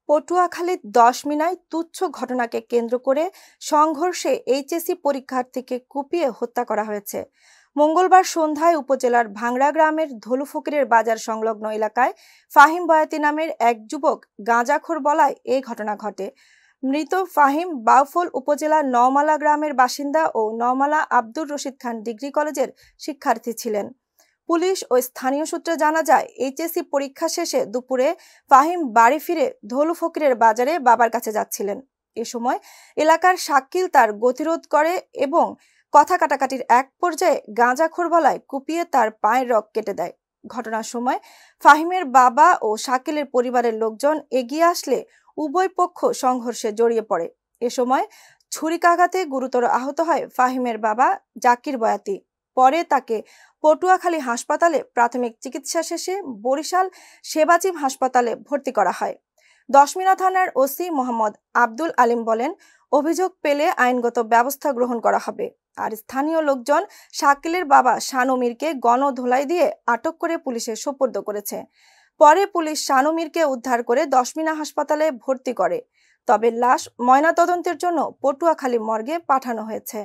পটুয়াখালীর 10 মিনায় তুচ্ছ ঘটনাকে কেন্দ্র করে সংঘর্ষে এইচএসসি পরীক্ষার্থীকে কুপিয়ে হত্যা করা হয়েছে। মঙ্গলবার সন্ধ্যায় উপজেলার ভাংড়া গ্রামের ধলুফকিরের বাজার সংলগ্ন এলাকায় ফাহিম বয়াতি নামের এক যুবক গাঁজাখোর বলায় এই ঘটনা ঘটে। মৃত ফাহিম বাউফল উপজেলার নওমালা গ্রামের বাসিন্দা ও নওমালা আব্দুর রশিদ খান ডিগ্রি কলেজের শিক্ষার্থী ছিলেন। পুলিশ ও স্থানীয় সূত্রে জানা যায়, এইচএসসি পরীক্ষা শেষে দুপুরে ফাহিম বাড়ি ফিরে ধলুফকিরের বাজারে বাবার কাছে যাচ্ছিলেন। এ সময় এলাকার শাকিল তার গতিরোধ করে এবং কথা কাটাকাটির এক পর্যায়ে গাঁজাখোর বলায় কুপিয়ে তার পায়ের রগ কেটে দেয়। ঘটনার সময় ফাহিমের বাবা ও শাকিলের পরিবারের লোকজন এগিয়ে আসলে উভয় পক্ষ সংঘর্ষে জড়িয়ে পড়ে। এ সময় ছুরিকাঘাতে গুরুতর আহত হয় ফাহিমের বাবা জাকির বয়াতি। পরে তাকে পটুয়াখালী হাসপাতালে প্রাথমিক চিকিৎসা শেষে বরিশাল সেবাজিম হাসপাতালে ভর্তি করা হয়। 10 মিনা থানার ওসি মোহাম্মদ আব্দুল আলিম বলেন, অভিযোগ পেলে আইনগত ব্যবস্থা গ্রহণ করা হবে। আর স্থানীয় লোকজন শাকিলের বাবা শানু মীরকে গণধোলাই দিয়ে আটক করে পুলিশে সোপর্দ করেছে। পরে পুলিশ শানু মীরকে উদ্ধার করে 10 মিনা হাসপাতালে ভর্তি করে। তবে লাশ ময়নাতদন্তের জন্য পটুয়াখালী মর্গে পাঠানো হয়েছে।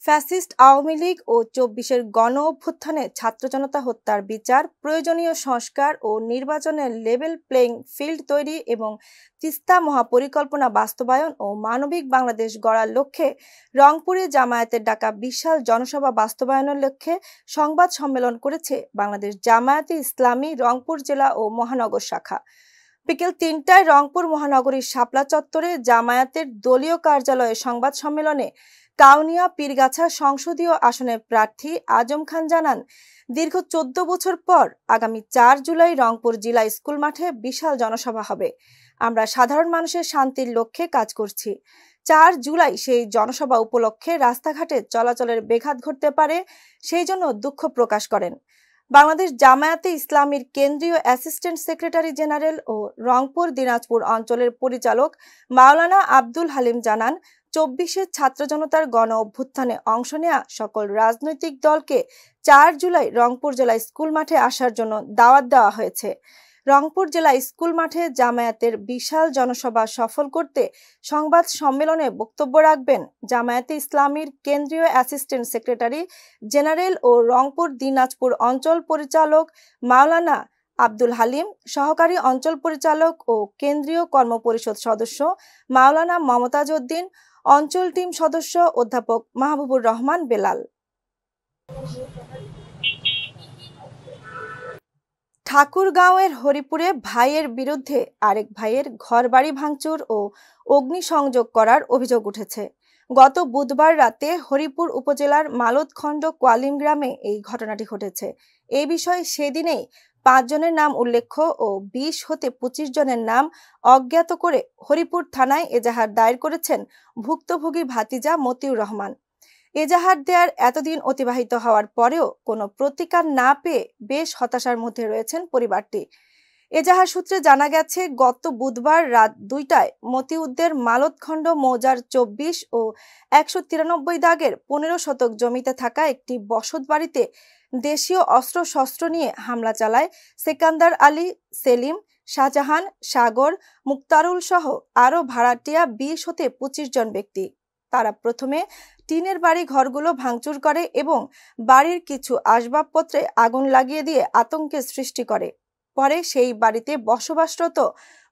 ফ্যাসিস্ট আওয়ামী লীগ ও 24-এর গণ অভ্যুত্থানে ছাত্র জনতা হত্যার বিচার, প্রয়োজনীয় সংস্কার ও নির্বাচনের লেভেল প্লেইং ফিল্ড তৈরি এবং তিস্তা মহাপরিকল্পনা বাস্তবায়ন ও মানবিক বাংলাদেশ গড়ার লক্ষ্যে রংপুরে জামায়াতের ডাকা বিশাল জনসভা বাস্তবায়নের লক্ষ্যে সংবাদ সম্মেলন করেছে বাংলাদেশ জামায়াতে ইসলামী রংপুর জেলা ও মহানগর শাখা। বিকেল 3টায় রংপুর মহানগরীর শাপলা চত্বরে জামায়াতের দলীয় কার্যালয়ে সংবাদ সম্মেলনে কাউনিয়া পীরগাছা সংসদীয় আসনের প্রার্থী আজম খান জানান, দীর্ঘ 14 বছর পর আগামী 4 জুলাই রংপুর জেলা স্কুল মাঠে বিশাল জনসভা হবে। আমরা সাধারণ মানুষের শান্তির লক্ষ্যে কাজ করছি। 4 জুলাই সেই জনসভা উপলক্ষে রাস্তাঘাটে চলাচলের ব্যাঘাত ঘটতে পারে, সেই জন্য দুঃখ প্রকাশ করেন। বাংলাদেশ জামায়াতে ইসলামীর কেন্দ্রীয় অ্যাসিস্ট্যান্ট সেক্রেটারি জেনারেল ও রংপুর দিনাজপুর অঞ্চলের পরিচালক মাওলানা আব্দুল হালিম জানান, 24-এর ছাত্র জনতার গণ অভ্যুত্থানে অংশ নেয়া সকল রাজনৈতিক দলকে 4 জুলাই রংপুর জেলা স্কুল মাঠে আসার জন্য দাওয়াত দেওয়া হয়েছে। রংপুর জেলা স্কুল মাঠে জামায়াতের বিশাল জনসভা সফল করতে সংবাদ সম্মেলনে বক্তব্য রাখবেন জামায়াতে ইসলামীর কেন্দ্রীয় অ্যাসিস্ট্যান্ট সেক্রেটারি জেনারেল ও রংপুর দিনাজপুর অঞ্চল পরিচালক মাওলানা আব্দুল হালিম, সহকারী অঞ্চল পরিচালক ও কেন্দ্রীয় কর্মপরিষদ সদস্য মাওলানা মমতাজ উদ্দিন, অঞ্চল টিম সদস্য অধ্যাপক মাহবুবুর রহমান বেলাল। ঠাকুরগাঁওয়ের হরিপুরে ভাইয়ের বিরুদ্ধে আরেক ভাইয়ের ঘরবাড়ি ভাঙচুর ও অগ্নিসংযোগ করার অভিযোগ উঠেছে। গত বুধবার রাতে হরিপুর উপজেলার মালতখণ্ড কোয়ালিম গ্রামে এই ঘটনাটি ঘটেছে। এই বিষয়ে সেদিনেই 5 জনের নাম উল্লেখ্য ও 20 হতে 25 জনের নাম অজ্ঞাত করে হরিপুর থানায় এজাহার দায়ের করেছেন ভুক্তভোগী ভাতিজা মতিউর রহমান। এজাহার দেওয়ার এতদিন অতিবাহিত হওয়ার পরেও কোনো প্রতিকার না পেয়ে বেশ হতাশার মধ্যে রয়েছেন পরিবারটি। এজাহার সূত্রে জানা গেছে, গত বুধবার রাত 2টায় মতিউদ্দের মালতখণ্ড মৌজার 24 ও 193 দাগের 15 শতক জমিতে থাকা একটি বসত বাড়িতে দেশীয় অস্ত্রশস্ত্র নিয়ে হামলা চালায় সেকান্দার আলী, সেলিম, শাহজাহান, সাগর, মুক্তারুল সহ আরও ভাড়াটিয়া 20 হতে 25 জন ব্যক্তি। তারা প্রথমে টিনের বাড়ি ঘরগুলো ভাঙচুর করে এবং বাড়ির কিছু আসবাবপত্রে আগুন লাগিয়ে দিয়ে আতঙ্কের সৃষ্টি করে। পরে সেই বাড়িতে বসবাসরত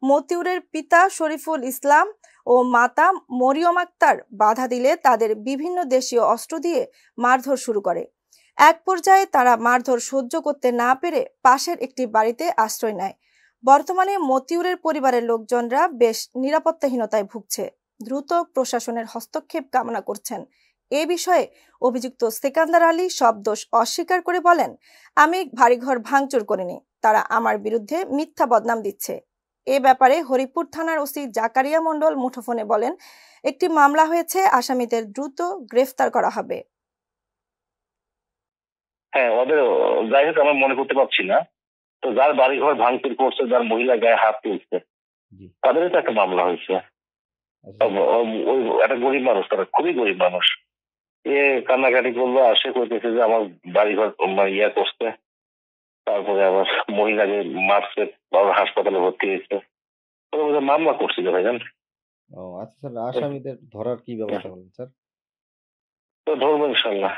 মতিউরের পিতা শরীফুল ইসলাম ও মাতা মরিয়ম আক্তার বাধা দিলে তাদের বিভিন্ন দেশীয় অস্ত্র দিয়ে মারধর শুরু করে। এক পর্যায়ে তারা মারধর সহ্য করতে না পেরে পাশের একটি বাড়িতে আশ্রয় নেয়। বর্তমানে মতিউরের পরিবারের লোকজনরা বেশ নিরাপত্তাহীনতায় ভুগছে। দ্রুত প্রশাসনের হস্তক্ষেপ কামনা করছেন। এ বিষয়ে অভিযুক্ত সেকান্দার আলী সব দোষ অস্বীকার করে বলেন, আমি বাড়িঘর ভাঙচুর করিনি, তারা আমার বিরুদ্ধে মিথ্যা বদনাম দিচ্ছে। এ ব্যাপারে হরিপুর থানার ওসি জাকারিয়া মণ্ডল মুঠোফোনে বলেন, একটি মামলা হয়েছে, আসামিদের দ্রুত গ্রেফতার করা হবে। হ্যাঁ, ওদের যাই হোক আমরা মনে করতে পারছি না, তো যার বাড়িঘর ভাঙচুর করছে, যার মহিলা গায়ে হাত তুলছে, তাদেরই তো একটা একটা গরিব মানুষ, তারা খুবই গরিব মানুষ। এ কান্নাকাটি করলো, আসে কইতেছে যে আমার বাড়িঘর ইয়া করছে, তারপরে আবার মহিলাকে মারছে, আবার হাসপাতালে ভর্তি হয়েছে। ওরা বোধহয় মামলা করছিল ভাইজান। ও আচ্ছা স্যার, আসামিদের ধরার কি ব্যবস্থা করলেন স্যার? তো ধরবো ইনশাল্লাহ।